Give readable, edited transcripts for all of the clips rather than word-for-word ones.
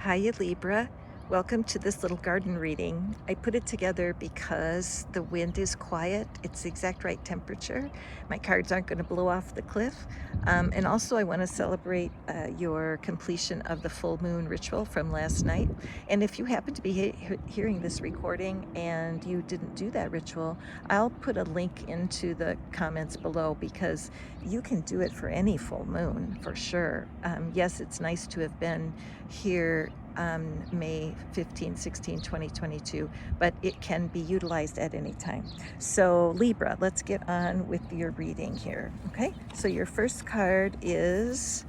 Hiya Libra, welcome to this little garden reading. I put it together because the wind is quiet, it's the exact right temperature. My cards aren't going to blow off the cliff. And also I want to celebrate your completion of the full moon ritual from last night. And if you happen to be hearing this recording and you didn't do that ritual, I'll put a link into the comments below because you can do it for any full moon for sure. Yes, it's nice to have been here May 15, 16, 2022, but it can be utilized at any time. So Libra, let's get on with your reading here. Okay, so your first card is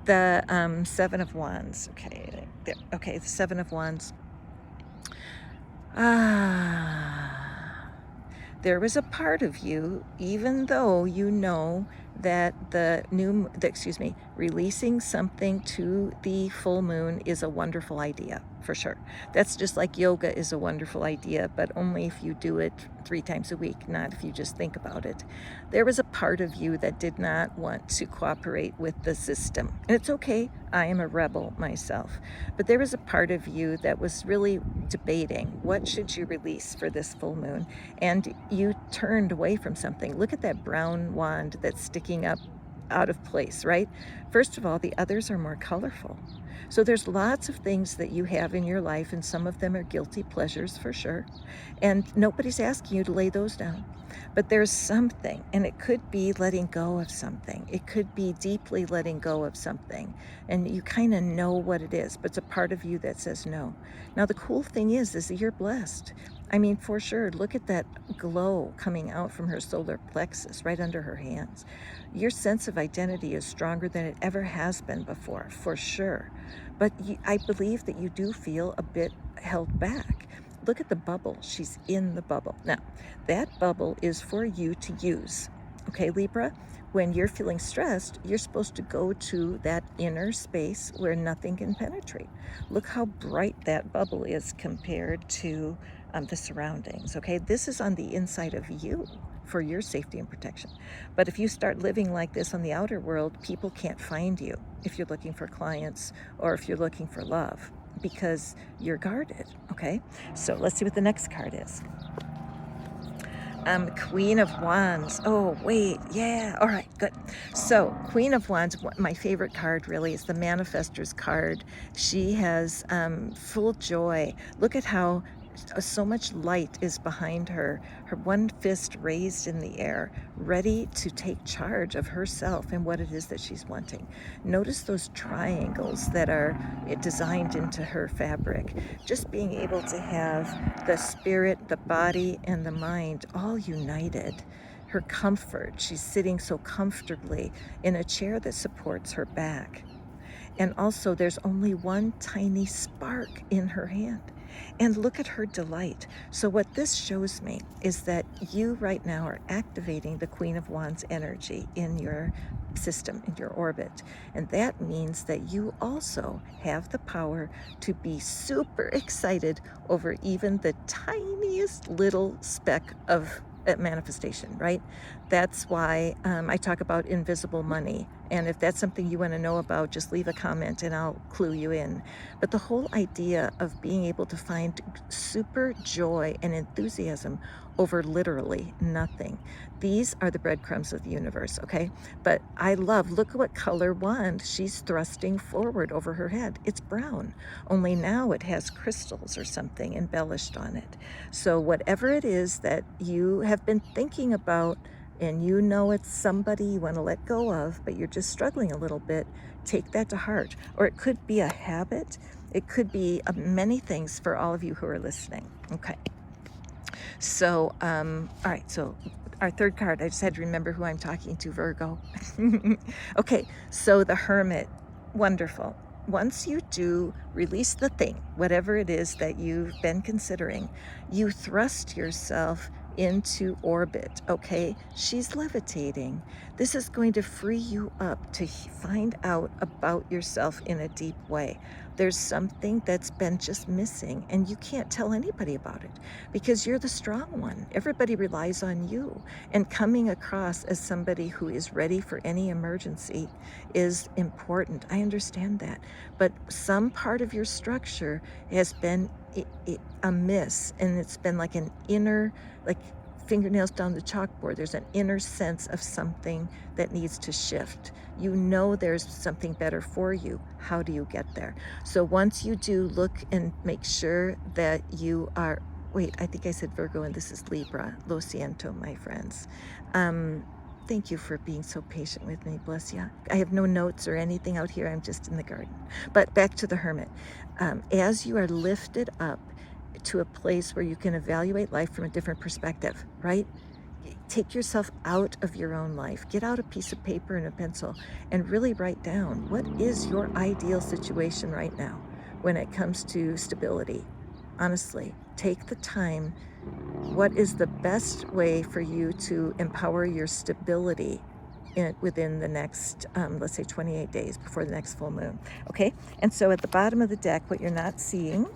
the Seven of Wands. Okay, okay, the Seven of Wands. There was a part of you, even though you know that releasing something to the full moon is a wonderful idea, for sure. That's just like yoga is a wonderful idea, but only if you do it 3 times a week, not if you just think about it. There was a part of you that did not want to cooperate with the system. And it's okay, I am a rebel myself. But there was a part of you that was really debating, what should you release for this full moon? And you turned away from something. Look at that brown wand that's sticking up out of place, right? First of all, the others are more colorful. So there's lots of things that you have in your life, and some of them are guilty pleasures for sure. And nobody's asking you to lay those down. But there's something, and it could be letting go of something. It could be deeply letting go of something. And you kind of know what it is, but it's a part of you that says no. Now, the cool thing is that you're blessed. I mean, for sure, look at that glow coming out from her solar plexus right under her hands. Your sense of identity is stronger than it ever has been before, for sure. But I believe that you do feel a bit held back. Look at the bubble. She's in the bubble. Now, that bubble is for you to use. Okay, Libra? When you're feeling stressed, you're supposed to go to that inner space where nothing can penetrate. Look how bright that bubble is compared to the surroundings, okay? This is on the inside of you for your safety and protection. But if you start living like this on the outer world, people can't find you if you're looking for clients or if you're looking for love because you're guarded, okay? So let's see what the next card is. Queen of Wands. Oh, wait. Yeah. All right. Good. So Queen of Wands, my favorite card really is the Manifestor's card. She has full joy. Look at how so much light is behind her. Her one fist raised in the air, ready to take charge of herself and what it is that she's wanting. Notice those triangles that are designed into her fabric. Just being able to have the spirit, the body, and the mind all united. Her comfort, she's sitting so comfortably in a chair that supports her back. And also there's only one tiny spark in her hand. And look at her delight. So what this shows me is that you right now are activating the Queen of Wands energy in your system, in your orbit. And that means that you also have the power to be super excited over even the tiniest little speck of manifestation, right? That's why I talk about invisible money. And if that's something you want to know about, just leave a comment and I'll clue you in. But the whole idea of being able to find super joy and enthusiasm over literally nothing. These are the breadcrumbs of the universe, okay? But I love, look at what color wand she's thrusting forward over her head. It's brown, only now it has crystals or something embellished on it. So whatever it is that you have been thinking about and you know it's somebody you want to let go of, but you're just struggling a little bit, take that to heart. Or it could be a habit. It could be many things for all of you who are listening. Okay. So, all right. So our third card, I just had to remember who I'm talking to, Virgo. Okay. So the Hermit, wonderful. Once you do release the thing, whatever it is that you've been considering, you thrust yourself into orbit, okay? She's levitating. This is going to free you up to find out about yourself in a deep way. There's something that's been just missing, and you can't tell anybody about it because you're the strong one. Everybody relies on you. And coming across as somebody who is ready for any emergency is important. I understand that. But some part of your structure has been amiss, and it's been like an inner, like fingernails down the chalkboard. There's an inner sense of something that needs to shift. You know there's something better for you. How do you get there? So once you do, look and make sure that you are, wait, I think I said Virgo and this is Libra. Lo siento, my friends. Thank you for being so patient with me. Bless you. I have no notes or anything out here. I'm just in the garden. But back to the Hermit. As you are lifted up to a place where you can evaluate life from a different perspective, right? Take yourself out of your own life. Get out a piece of paper and a pencil and really write down what is your ideal situation right now when it comes to stability. Honestly, take the time. What is the best way for you to empower your stability within the next, let's say 28 days before the next full moon, okay? And so at the bottom of the deck, what you're not seeing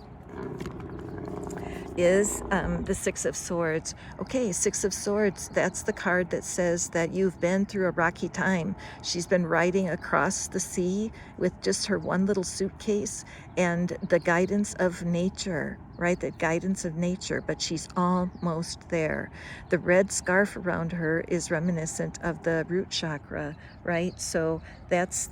is the Six of Swords. Okay, Six of Swords, that's the card that says that you've been through a rocky time. She's been riding across the sea with just her one little suitcase and the guidance of nature, right? The guidance of nature, but she's almost there. The red scarf around her is reminiscent of the root chakra, right? So that's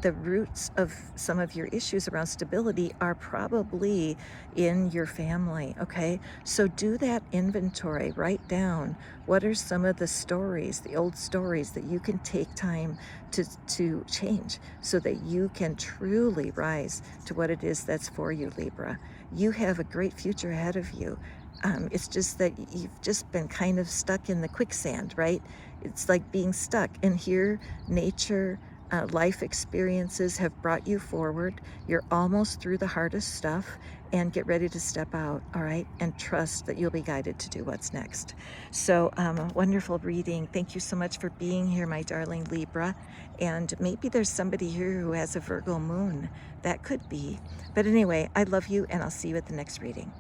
the roots of some of your issues around stability are probably in your family, okay? So do that inventory, write down what are some of the stories, the old stories that you can take time to change so that you can truly rise to what it is that's for you, Libra. You have a great future ahead of you. It's just that you've just been kind of stuck in the quicksand, right? It's like being stuck. And here, nature, life experiences have brought you forward. You're almost through the hardest stuff, and get ready to step out, all right? And trust that you'll be guided to do what's next. So, wonderful reading. Thank you so much for being here, my darling Libra. And maybe there's somebody here who has a Virgo moon. That could be. But anyway, I love you, and I'll see you at the next reading.